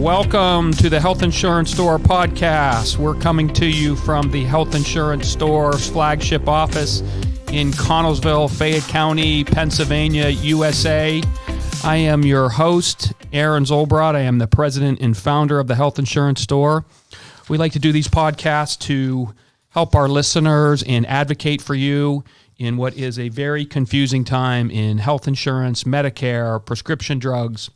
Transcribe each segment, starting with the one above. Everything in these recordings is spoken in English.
Welcome to the Health Insurance Store podcast. We're coming to you from the Health Insurance Store's flagship office in Connellsville, Fayette County, Pennsylvania, USA. I am your host, Aaron Zolbrod. I am the president and founder of the Health Insurance Store. We like to do these podcasts to help our listeners and advocate for you in what is a very confusing time in health insurance, Medicare, prescription drugs,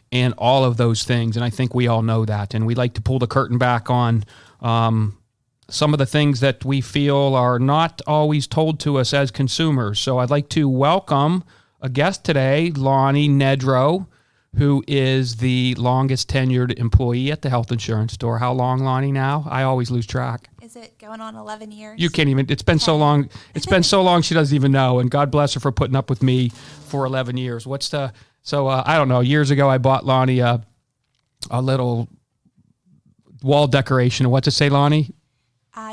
and all of those things. And I think we all know that. And we like to pull the curtain back on some of the things that we feel are not always told to us as consumers. So I'd like to welcome a guest today, Loni Nedrow, who is the longest tenured employee at the Health Insurance Store. How long, Loni, now? I always lose track. Is it going on 11 years? You can't even. It's been so long. It's been so long she doesn't even know. And God bless her for putting up with me for 11 years. I don't know. Years ago, I bought Loni a little wall decoration. What's it say, Loni?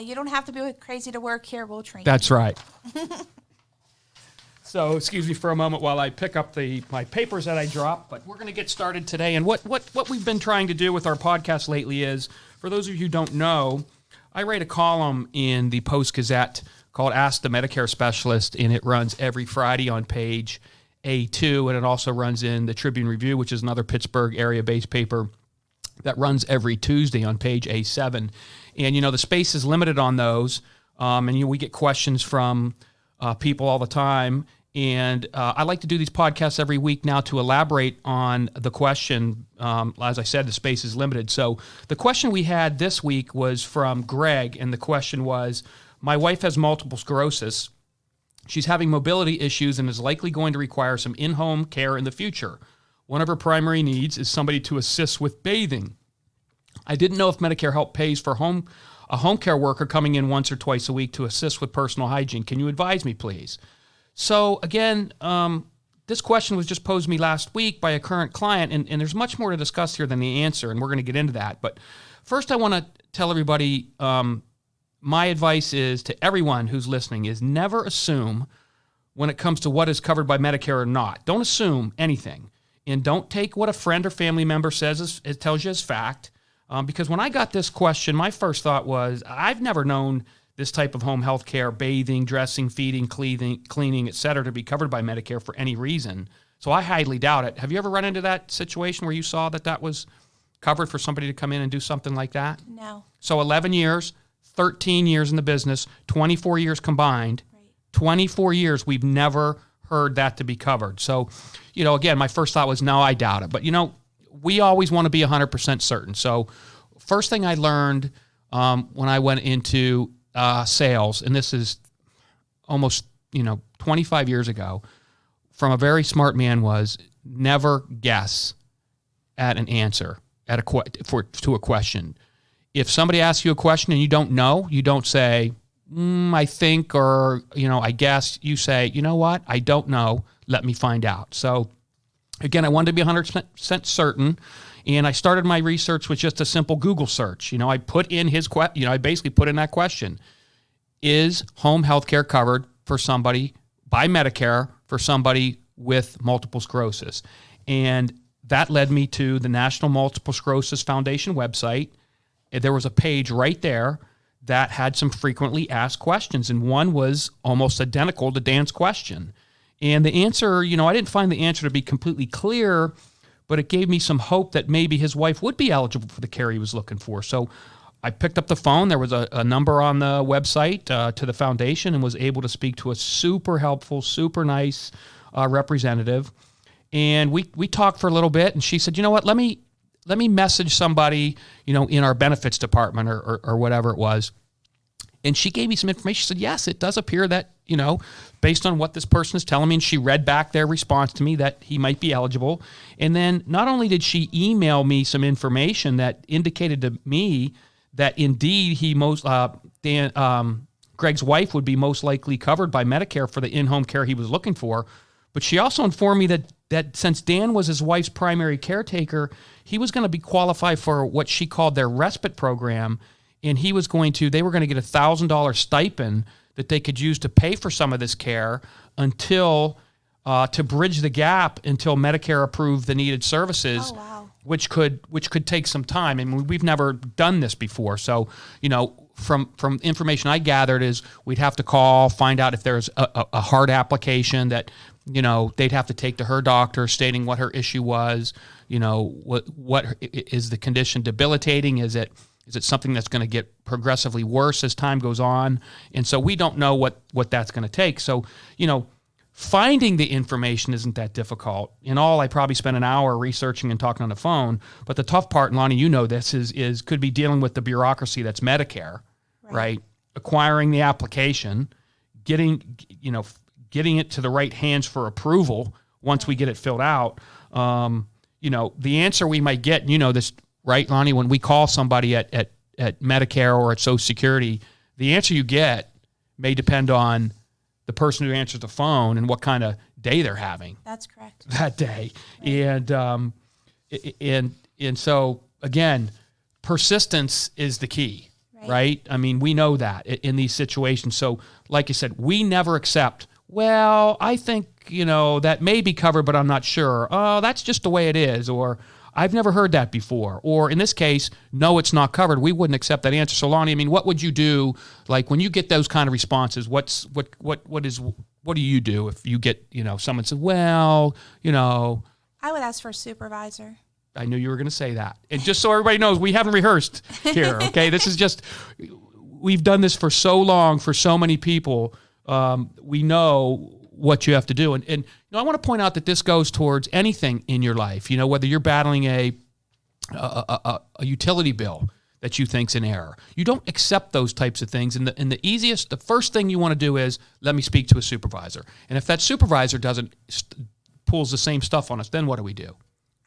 You don't have to be crazy to work here. We'll train you. That's right. So excuse me for a moment while I pick up my papers that I dropped, but we're going to get started today. And what we've been trying to do with our podcast lately is, for those of you who don't know, I write a column in the Post-Gazette called Ask the Medicare Specialist, and it runs every Friday on page A2, and it also runs in the Tribune Review, which is another Pittsburgh area-based paper that runs every Tuesday on page A7. And, the space is limited on those, and we get questions from people all the time. And I like to do these podcasts every week now to elaborate on the question. As I said, the space is limited. So the question we had this week was from Greg, and the question was, my wife has multiple sclerosis. She's having mobility issues and is likely going to require some in-home care in the future. One of her primary needs is somebody to assist with bathing. I didn't know if Medicare Help pays for a home care worker coming in once or twice a week to assist with personal hygiene. Can you advise me, please? So again, this question was just posed to me last week by a current client, and there's much more to discuss here than the answer, and we're going to get into that. But first, I want to tell everybody, my advice is to everyone who's listening is never assume when it comes to what is covered by Medicare or not. Don't assume anything, and don't take what a friend or family member says it tells you as fact. Because when I got this question, my first thought was, I've never known this type of home health care, bathing, dressing, feeding, cleaning, et cetera, to be covered by Medicare for any reason. So I highly doubt it. Have you ever run into that situation where you saw that was covered for somebody to come in and do something like that? No. So 11 years, 13 years in the business, 24 years combined, right. 24 years, we've never heard that to be covered. So, again, my first thought was, no, I doubt it. But, we always want to be 100% certain. So first thing I learned when I went into sales, and this is almost 25 years ago, from a very smart man, was never guess at an answer to a question. If somebody asks you a question and you don't know, you don't say I think, or I guess. You say, you know what, I don't know, let me find out. So again, I wanted to be 100% certain. And I started my research with just a simple Google search. I put in I basically put in that question: is home health care covered for somebody by Medicare for somebody with multiple sclerosis? And that led me to the National Multiple Sclerosis Foundation website. And there was a page right there that had some frequently asked questions, and one was almost identical to Dan's question. And the answer, I didn't find the answer to be completely clear, but it gave me some hope that maybe his wife would be eligible for the care he was looking for. So I picked up the phone. There was a number on the website to the foundation, and was able to speak to a super helpful, super nice representative. And we talked for a little bit, and she said, you know what, let me message somebody, in our benefits department or whatever it was. And she gave me some information. She said, yes, it does appear that, based on what this person is telling me, and she read back their response to me that he might be eligible. And then not only did she email me some information that indicated to me that indeed Greg's wife would be most likely covered by Medicare for the in-home care he was looking for, but she also informed me that since Dan was his wife's primary caretaker, he was going to be qualified for what she called their respite program, and they were going to get $1,000 stipend that they could use to pay for some of this care until to bridge the gap until Medicare approved the needed services. Oh, wow. which could take some time. I mean, we've never done this before. So, from information I gathered is we'd have to call, find out if there's a hard application that, they'd have to take to her doctor stating what her issue was, what is the condition debilitating? Is it something that's going to get progressively worse as time goes on? And so we don't know what that's going to take. So, finding the information isn't that difficult. In all, I probably spent an hour researching and talking on the phone. But the tough part, and Loni, this is could be dealing with the bureaucracy that's Medicare, right? Acquiring the application, getting it to the right hands for approval once we get it filled out. The answer we might get, this, right, Loni, when we call somebody at Medicare or at Social Security, the answer you get may depend on the person who answers the phone and what kind of day they're having. That's correct. That day. Right. And so, again, persistence is the key, right? I mean, we know that in these situations. So, like you said, we never accept, well, I think, that may be covered, but I'm not sure. Oh, that's just the way it is. Or I've never heard that before. Or in this case, no, it's not covered. We wouldn't accept that answer. So, Loni, I mean, what would you do? Like when you get those kind of responses, what do you do if you get, someone says, well, I would ask for a supervisor. I knew you were going to say that. And just so everybody knows, we haven't rehearsed here, okay? This is just, we've done this for so long, for so many people. We know what you have to do. And I want to point out that this goes towards anything in your life, whether you're battling a utility bill that you think's in error. You don't accept those types of things. And the first thing you want to do is, let me speak to a supervisor. And if that supervisor pulls the same stuff on us, then what do we do?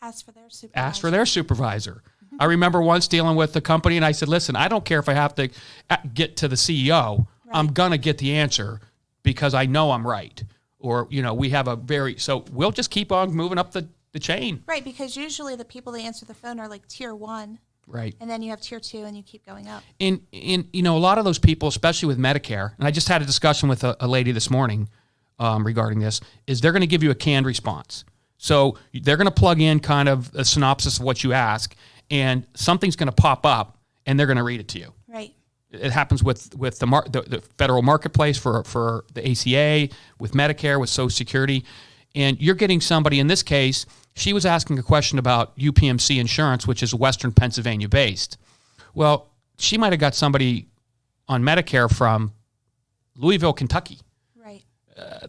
Ask for their supervisor. Ask for their supervisor. I remember once dealing with the company and I said, listen, I don't care if I have to get to the CEO. Right. I'm going to get the answer because I know I'm right. Or, we have so we'll just keep on moving up the chain. Right, because usually the people that answer the phone are like tier 1. Right. And then you have tier 2 and you keep going up. And a lot of those people, especially with Medicare, and I just had a discussion with a lady this morning regarding this, is they're going to give you a canned response. So they're going to plug in kind of a synopsis of what you ask, and something's going to pop up, and they're going to read it to you. Right. It happens with the federal marketplace for the ACA, with Medicare, with Social Security. And you're getting somebody, in this case, she was asking a question about UPMC insurance, which is Western Pennsylvania based. Well, she might have got somebody on Medicare from Louisville, Kentucky. Right.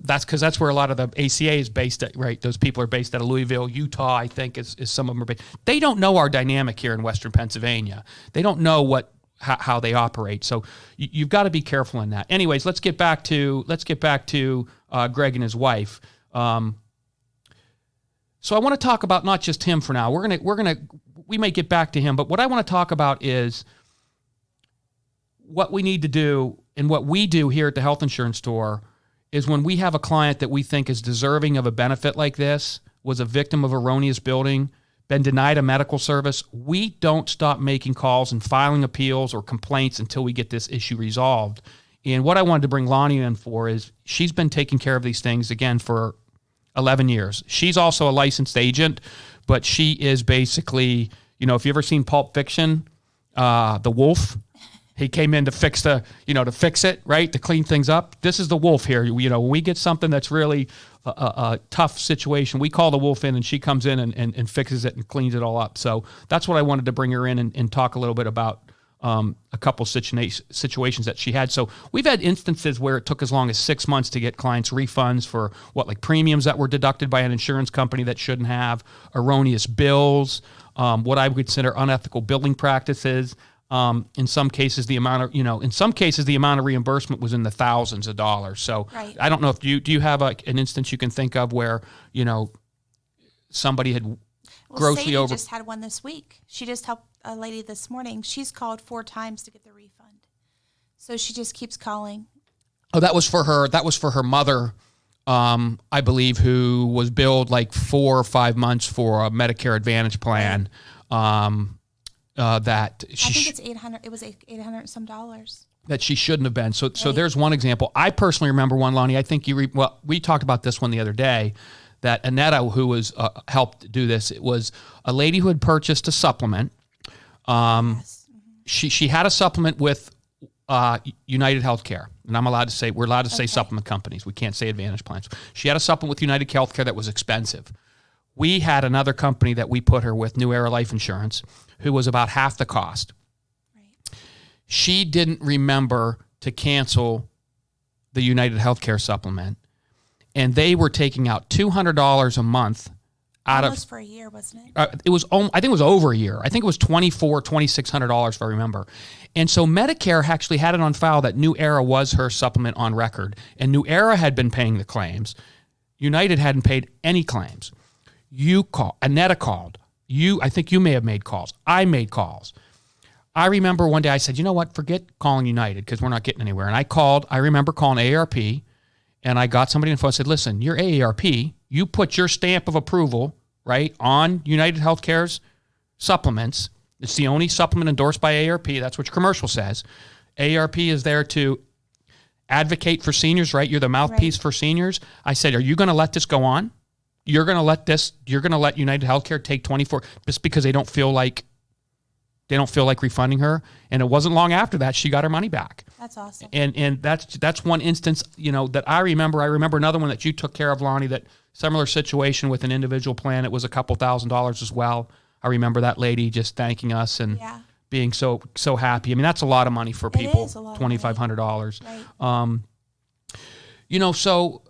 That's where a lot of the ACA is based at, right? Those people are based out of Louisville, Utah, I think, is some of them are based. They don't know our dynamic here in Western Pennsylvania. They don't know how they operate. So you've got to be careful in that. Anyways, let's get back to Greg and his wife. So I want to talk about not just him for now. We may get back to him, but what I want to talk about is what we need to do, and what we do here at the Health Insurance Store is when we have a client that we think is deserving of a benefit like this, was a victim of erroneous billing, been denied a medical service, we don't stop making calls and filing appeals or complaints until we get this issue resolved. And what I wanted to bring Loni in for is she's been taking care of these things, again, for 11 years. She's also a licensed agent, but she is basically, if you ever seen Pulp Fiction, the wolf, he came in to fix it, right? To clean things up. This is the wolf here. When we get something that's really a tough situation, we call the wolf in and she comes in and fixes it and cleans it all up. So that's what I wanted to bring her in and talk a little bit about a couple situations that she had. So we've had instances where it took as long as 6 months to get clients refunds for premiums that were deducted by an insurance company that shouldn't have, erroneous bills, what I would consider unethical billing practices. In some cases, the amount of reimbursement was in the thousands of dollars. So right. I don't know if do you have an instance you can think of where, somebody had grossly Sadie just had one this week. She just helped a lady this morning. She's called 4 times to get the refund. So she just keeps calling. Oh, that was for her mother, I believe, who was billed like 4 or 5 months for a Medicare Advantage plan. Right. I think it's $800. It was $800 some dollars that she shouldn't have been. So right. There's one example. I personally remember one, Loni. I think we talked about this one the other day. that Annetta, who was helped do this, it was a lady who had purchased a supplement. She had a supplement with United Healthcare, and we're allowed to say supplement companies. We can't say Advantage plans. She had a supplement with United Healthcare that was expensive. We had another company that we put her with, New Era Life Insurance, who was about half the cost. Right. She didn't remember to cancel the United Healthcare supplement, and they were taking out $200 a month out almost for a year, wasn't it? I think it was over a year. I think it was $2,600 if I remember. And so Medicare actually had it on file that New Era was her supplement on record, and New Era had been paying the claims. United hadn't paid any claims. Annetta called. I think you may have made calls. I made calls. I remember one day I said, you know what, forget calling United because we're not getting anywhere. And I remember calling AARP, and I got somebody on the phone and said, listen, you're AARP. You put your stamp of approval, right, on United Healthcare's supplements. It's the only supplement endorsed by AARP. That's what your commercial says. AARP is there to advocate for seniors, right? You're the mouthpiece for seniors. I said, are you going to let this go on? You're going to let United Healthcare take 24 just because they don't feel like refunding her. And it wasn't long after that she got her money back. That's awesome. And that's one instance, that I remember. I remember another one that you took care of, Loni, that similar situation with an individual plan. It was a couple $1,000s as well. I remember that lady just thanking us and being so happy. I mean, that's a lot of money for people. It is a lot $2,500. Right. So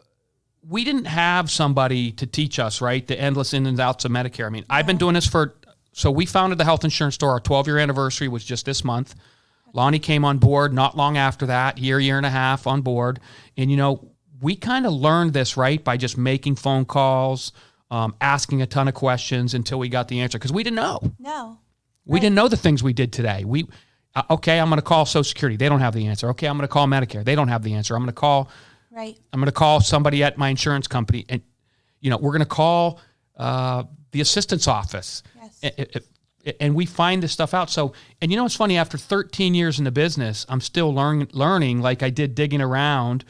we didn't have somebody to teach us, right, the endless ins and outs of Medicare. I mean, I've been doing this so we founded the health insurance store. Our 12-year anniversary was just this month. Lonnie came on board not long after that, year and a half on board. And, we kind of learned this, right, by just making phone calls, asking a ton of questions until we got the answer. Because we didn't know. No. We didn't know the things we did today. Okay, I'm going to call Social Security. They don't have the answer. Okay, I'm going to call Medicare. They don't have the answer. I'm going to call somebody at my insurance company. And, we're going to call the assistance office. Yes. And we find this stuff out. So, and it's funny, after 13 years in the business, I'm still learning like I did digging around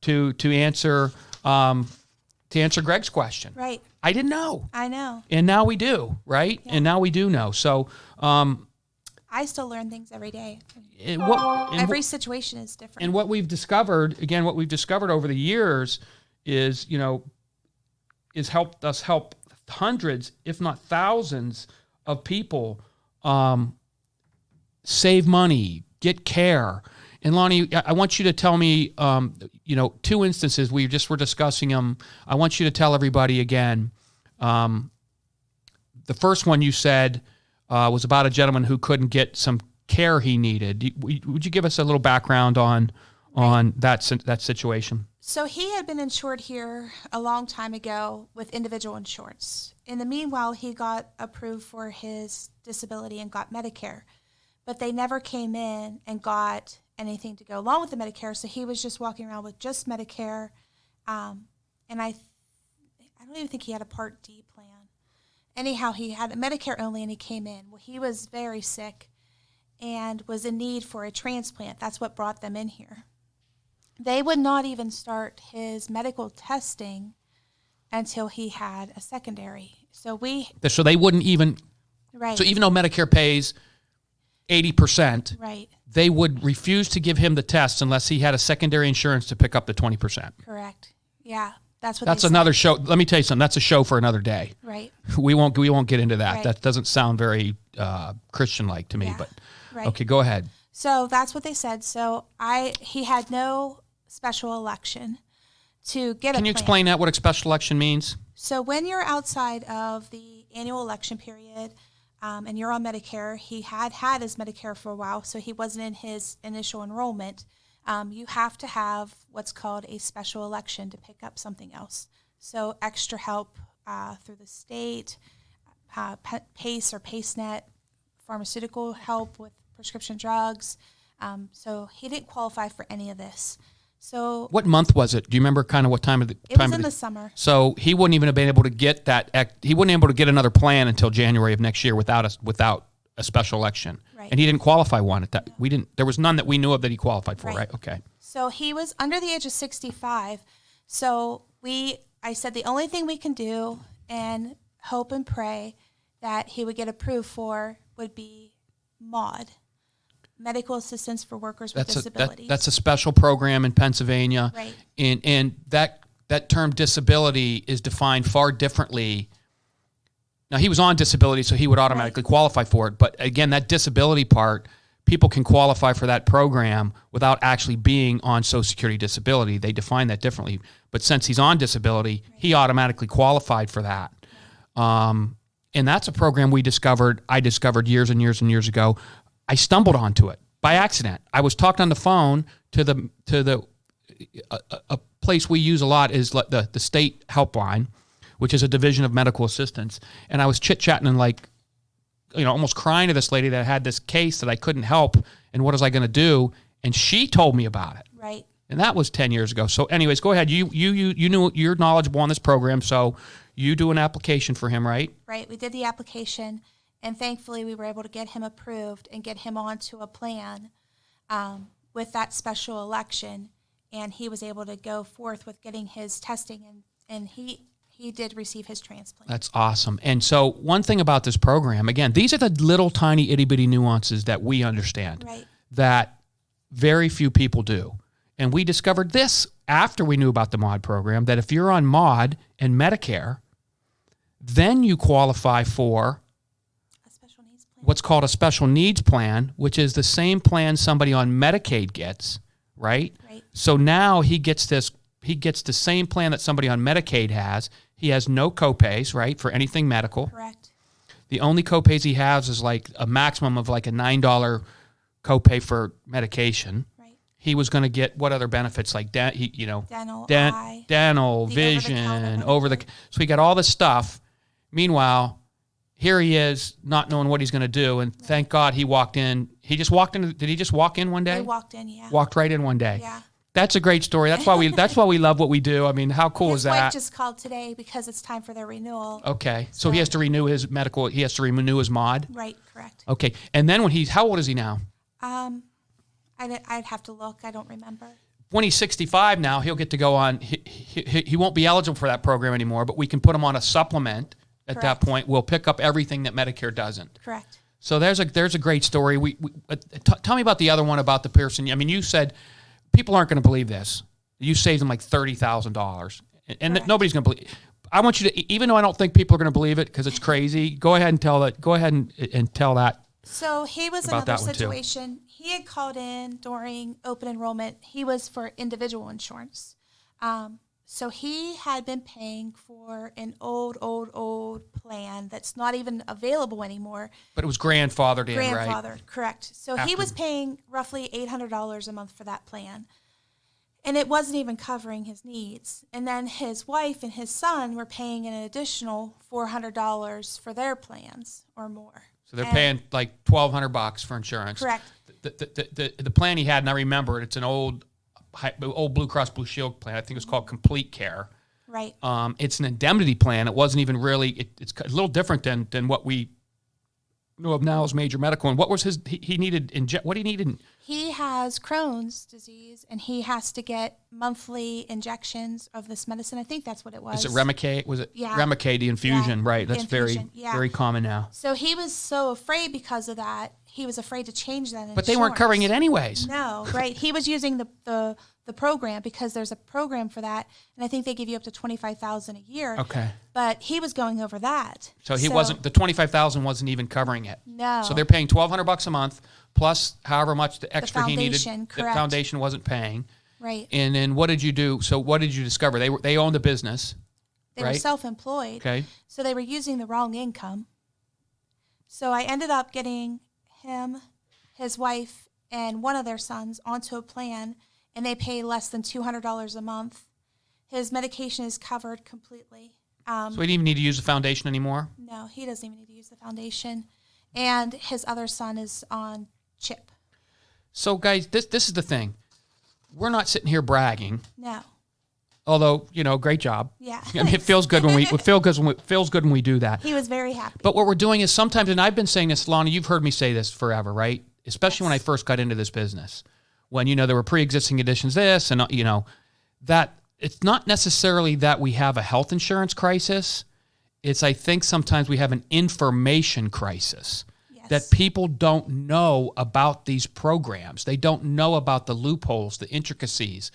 to answer Greg's question. Right. I didn't know. I know. And now we do, right? Yeah. And now we do know. So I still learn things every day. Every situation is different. And what we've discovered over the years is helped us help hundreds, if not thousands, of people save money, get care. And Loni, I want you to tell me, two instances. We just were discussing them. I want you to tell everybody again. The first one you said was about a gentleman who couldn't get some care he needed. Would you give us a little background on that situation? So he had been insured here a long time ago with individual insurance. In the meanwhile, he got approved for his disability and got Medicare. But they never came in and got anything to go along with the Medicare, so he was just walking around with just Medicare. And I don't even think he had a Part D plan. Anyhow, he had a Medicare only, and he came in. Well, he was very sick and was in need for a transplant. That's what brought them in here. They would not even start his medical testing until he had a secondary. So they wouldn't even. Right. So even though Medicare pays 80%, right, they would refuse to give him the test unless he had a secondary insurance to pick up the 20%. Correct. Yeah, that's another show. Let me tell you something. That's a show for another day. Right. We won't get into that. Right. That doesn't sound very Christian-like to me. But right. Okay, go ahead. So that's what they said. So he had no special election to get. Can you explain that? What a special election means? So when you're outside of the annual election period. And you're on Medicare. He had his Medicare for a while, so he wasn't in his initial enrollment. You have to have what's called a special election to pick up something else. So extra help through the state, PACE or PACENet, pharmaceutical help with prescription drugs. So he didn't qualify for any of this. So what month was it? Do you remember kind of what time of the time? It was in the summer. So he wouldn't even have been able to get that. He wouldn't be able to get another plan until January of next year without a special election. Right. And he didn't qualify one at that. No. We didn't. There was none that we knew of that he qualified for. Right. Okay. So he was under the age of 65. So we I said the only thing we can do and hope and pray that he would get approved for would be MAUD, Medical Assistance for Workers with Disabilities. That's a special program in Pennsylvania. Right. And that term disability is defined far differently. Now, he was on disability, so he would automatically qualify for it. But again, that disability part, people can qualify for that program without actually being on Social Security disability. They define that differently. But since he's on disability, he automatically qualified for that. And that's a program I discovered years and years and years ago. I stumbled onto it by accident. I was talking on the phone to a place we use a lot is the state helpline, which is a division of medical assistance. And I was chit-chatting and almost crying to this lady that had this case that I couldn't help. And what was I going to do? And she told me about it. Right. And that was 10 years ago. So anyways, go ahead. You knew you're knowledgeable on this program. So you do an application for him, right? Right. We did the application, and thankfully we were able to get him approved and get him onto a plan with that special election. And he was able to go forth with getting his testing, and he did receive his transplant. That's awesome. And so one thing about this program, again, these are the little tiny itty-bitty nuances that we understand that very few people do. And we discovered this after we knew about the MAUD program, that if you're on MAUD and Medicare, then you qualify for a special needs plan. What's called a special needs plan, which is the same plan somebody on Medicaid gets, right? Right. So now he gets the same plan that somebody on Medicaid has. He has no copays, right, for anything medical. Correct. The only copays he has is like a maximum of like a $9 copay for medication. Right. He was going to get what other benefits like dental, dental, vision, so he got all this stuff. Meanwhile, here he is not knowing what he's going to do, and thank God he walked in. He just walked in. Did he just walk in one day? He walked in, yeah. Walked right in one day. Yeah. That's a great story. That's why we love what we do. I mean, how cool is that? His wife just called today because it's time for their renewal. Okay. So he has to renew his medical. He has to renew his MAUD. Right. Correct. Okay. And then how old is he now? I'd have to look. I don't remember. When he's 65 now, he'll get to go on. He won't be eligible for that program anymore, but we can put him on a supplement at that point. We'll pick up everything that Medicare doesn't. Correct. So there's a great story. Tell me about the other one about the person. I mean, you said people aren't going to believe this. You saved them like $30,000, and nobody's going to believe. I want you to, even though I don't think people are going to believe it because it's crazy. Go ahead and tell that. Go ahead and tell that. So he was another situation. He had called in during open enrollment. He was for individual insurance. So he had been paying for an old plan that's not even available anymore. But it was grandfathered in, right? Grandfathered, correct. So he was paying roughly $800 a month for that plan. And it wasn't even covering his needs. And then his wife and his son were paying an additional $400 for their plans or more. So they're paying like $1,200 for insurance. Correct. The plan he had, and I remember it, it's an old Blue Cross Blue Shield plan. I think it's called Complete Care. Right. It's an indemnity plan. It wasn't even really. It's a little different than what we know of now as major medical. And what was he needed? What he needed? He has Crohn's disease, and he has to get monthly injections of this medicine. I think that's what it was. Is it Remicade? Was it Yeah. Remicade, the infusion? Yeah, Right. That's infusion, very common now. So he was so afraid because of that. He was afraid to change that insurance. But they weren't covering it anyways. No, right. He was using the program because there's a program for that, and I think they give you up to $25,000 a year. Okay. But he was going over that. So he wasn't. The $25,000 wasn't even covering it. No. So they're paying $1,200 a month plus however much the extra he needed. Correct. The foundation wasn't paying. Right. And then what did you do? So what did you discover? They owned a business. They were self-employed. Okay. So they were using the wrong income. So I ended up getting him, his wife, and one of their sons onto a plan, and they pay less than $200 a month. His medication is covered completely. So he didn't even need to use the foundation anymore? No, he doesn't even need to use the foundation. And his other son is on CHIP. So, guys, this is the thing. We're not sitting here bragging. No. Although, great job. Yeah. I mean, it feels good when we do that. He was very happy. But what we're doing is sometimes, and I've been saying this, Loni, you've heard me say this forever, right? Especially when I first got into this business. When, there were pre-existing conditions, this, and, that it's not necessarily that we have a health insurance crisis. It's, I think sometimes we have an information crisis. Yes. That people don't know about these programs. They don't know about the loopholes, the intricacies,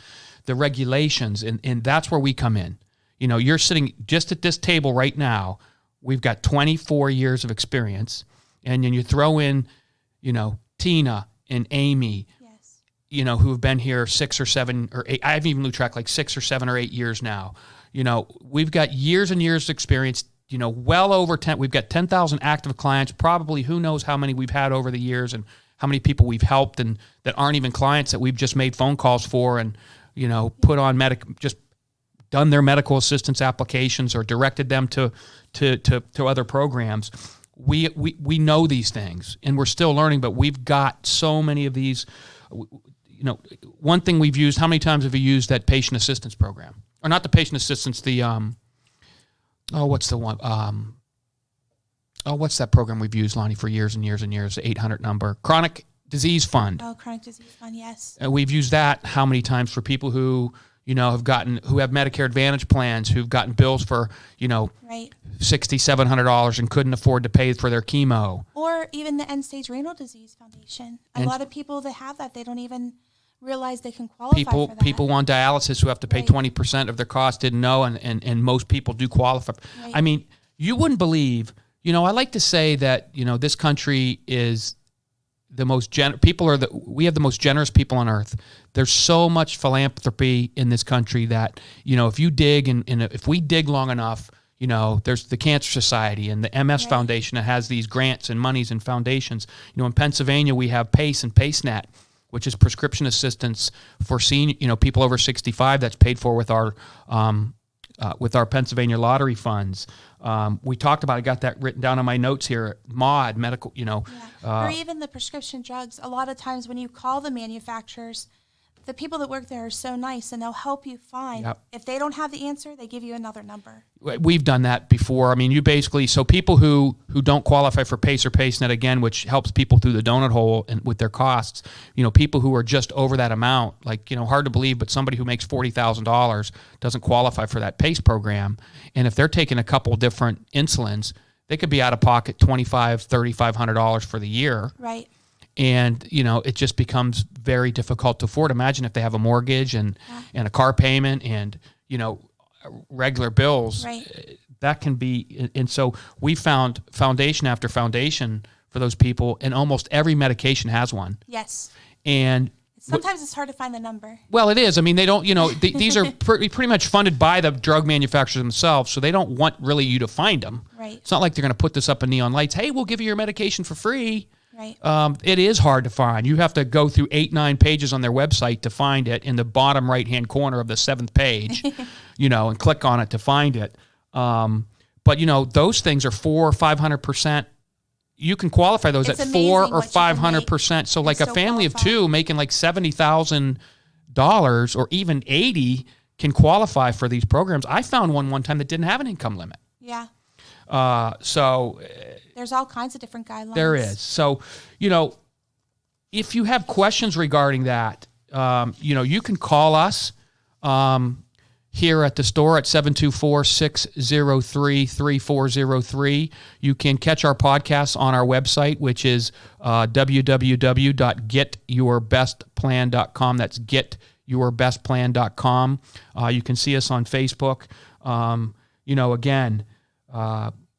the regulations, and that's where we come in. You know, you're sitting just at this table right now. We've got 24 years of experience, and then you throw in, you know, Tina and Amy, Yes. you know, who have been here 6 or 7 or 8. I haven't even lose track, like 6 or 7 or 8 years now. You know, we've got years and years of experience. You know, well over 10. We've got 10,000 active clients. Probably who knows how many we've had over the years, and how many people we've helped, and that aren't even clients that we've just made phone calls for, and you know, put on just done their medical assistance applications or directed them to other programs. We know these things, and we're still learning. But we've got so many of these. You know, one thing we've used. How many times have you used that patient assistance program, or not the patient assistance? The what's the one? What's that program we've used, Lonnie, for years and years and years? The 800 number, Chronic Disease Fund. Oh, Chronic Disease Fund, yes. And we've used that how many times for people who, you know, who have Medicare Advantage plans, who've gotten bills for, you know, right. $600-700 and couldn't afford to pay for their chemo. Or even the End-Stage Renal Disease Foundation. A lot of people that have that, they don't even realize they can qualify for that. People on dialysis who have to pay 20% of their cost didn't know, and most people do qualify. Right. I mean, you wouldn't believe, you know, I like to say that, you know, this country is the most we have the most generous people on earth. There's so much philanthropy in this country that, you know, if you dig and if we dig long enough, you know, there's the Cancer Society and the MS Foundation that has these grants and monies and foundations. You know, in Pennsylvania, we have PACE and PACEnet, which is prescription assistance for senior, you know, people over 65. That's paid for with our Pennsylvania lottery funds. We talked about. I got that written down on my notes here. MOD, medical, you know, or even the prescription drugs. A lot of times when you call the manufacturers, the people that work there are so nice, and they'll help you find. Yep. If they don't have the answer, they give you another number. We've done that before. I mean, you basically, so people who don't qualify for PACE or PACEnet, again, which helps people through the donut hole and with their costs, you know, people who are just over that amount, like, you know, hard to believe, but somebody who makes $40,000 doesn't qualify for that PACE program. And if they're taking a couple different insulins, they could be out of pocket $2,500, $3,500 for the year. Right. And, you know, it just becomes very difficult to afford. Imagine if they have a mortgage and a car payment and, you know, regular bills. Right. That can be. And so we found foundation after foundation for those people, and almost every medication has one. Yes. And sometimes it's hard to find the number. Well, it is. I mean, they don't, you know, these are pretty much funded by the drug manufacturers themselves, so they don't want really you to find them. Right. It's not like they're going to put this up in neon lights. Hey, we'll give you your medication for free. Right. It is hard to find. You have to go through 8-9 pages on their website to find it in the bottom right-hand corner of the 7th page, you know, and click on it to find it. But, you know, those things are 400 or 500%. You can qualify those it's at 400 or 500%. So like a family of two making like $70,000 or even $80,000 can qualify for these programs. I found one time that didn't have an income limit. Yeah. So there's all kinds of different guidelines. There is. So, you know, if you have questions regarding that, you know, you can call us here at the store at 724-603-3403. You can catch our podcasts on our website, which is www.getyourbestplan.com. That's getyourbestplan.com. You can see us on Facebook. You know, again,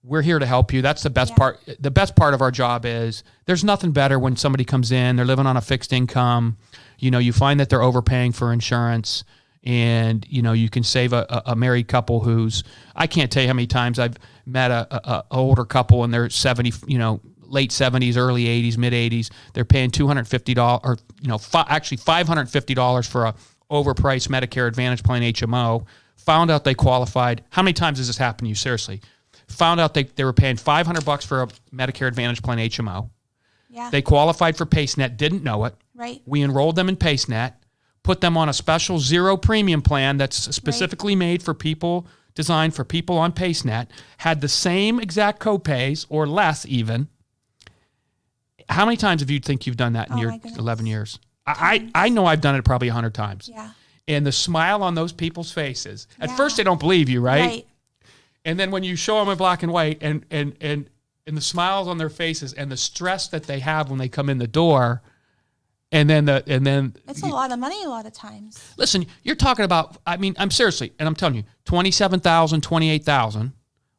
we're here to help you. That's the best part. The best part of our job is there's nothing better when somebody comes in, they're living on a fixed income. You know, you find that they're overpaying for insurance, and, you know, you can save a married couple who's, I can't tell you how many times I've met a older couple and they're 70, you know, late 70s, early 80s, mid 80s. They're paying $250 or, you know, actually $550 for a overpriced Medicare Advantage plan HMO. Found out they qualified. How many times has this happened to you? Seriously. Found out they were paying $500 for a Medicare Advantage plan HMO. Yeah. They qualified for PACEnet, didn't know it. Right. We enrolled them in PACEnet, put them on a special zero premium plan that's specifically made for people, designed for people on PACEnet, had the same exact copays or less even. How many times have you think you've done that in your 11 years? I know I've done it probably 100 times. Yeah. and the smile on those people's faces. At first, they don't believe you, right? And then when you show them in black and white, and the smiles on their faces, and the stress that they have when they come in the door, and then it's a lot of money a lot of times. Listen, you're talking about. I mean, I'm seriously, and I'm telling you, $27,000, $28,000,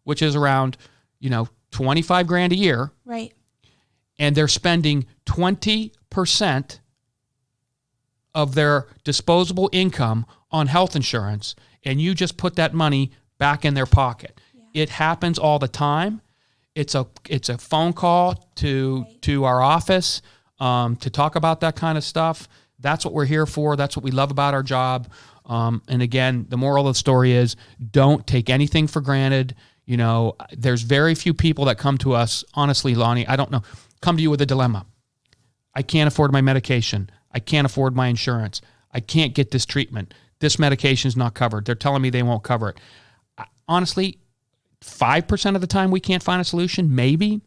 which is around, $25,000 a year, right? And they're spending 20% of their disposable income on health insurance, and you just put that money back in their pocket. Yeah. It happens all the time. It's a phone call to our office to talk about that kind of stuff. That's what we're here for. That's what we love about our job. And again, the moral of the story is don't take anything for granted. There's very few people that come to us, honestly, Loni, I don't know, come to you with a dilemma. I can't afford my medication. I can't afford my insurance. I can't get this treatment. This medication is not covered. They're telling me they won't cover it. Honestly, 5% of the time we can't find a solution, maybe.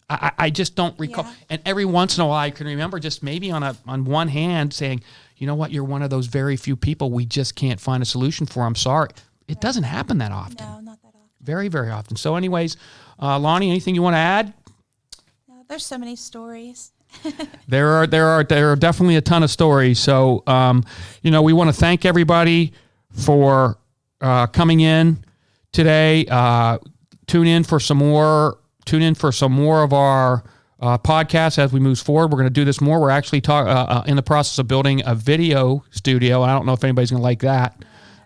I just don't recall. Yeah. And every once in a while I can remember just maybe on one hand saying, you know what, you're one of those very few people we just can't find a solution for. I'm sorry. It doesn't happen that often. No, not that often. Very, very often. So anyways, Loni, anything you want to add? No, there's so many stories. There are definitely a ton of stories. So, we want to thank everybody for coming in today. Tune in for some more of our podcasts as we move forward. We're going to do this more. We're actually in the process of building a video studio. I don't know if anybody's going to like that.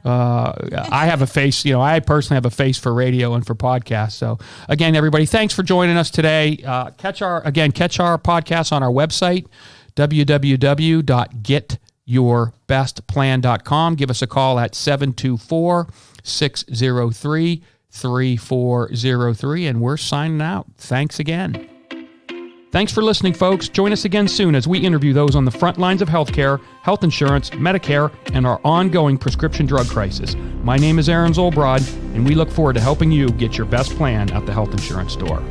I have a face, I personally have a face for radio and for podcasts. So again, everybody, thanks for joining us today. Catch our podcast on our website, www.getyourbestplan.com. Give us a call at 724-603-3403, and we're signing out. Thanks again. Thanks for listening, folks. Join us again soon as we interview those on the front lines of healthcare, health insurance, Medicare, and our ongoing prescription drug crisis. My name is Aaron Zolbrod, and we look forward to helping you get your best plan at the health insurance store.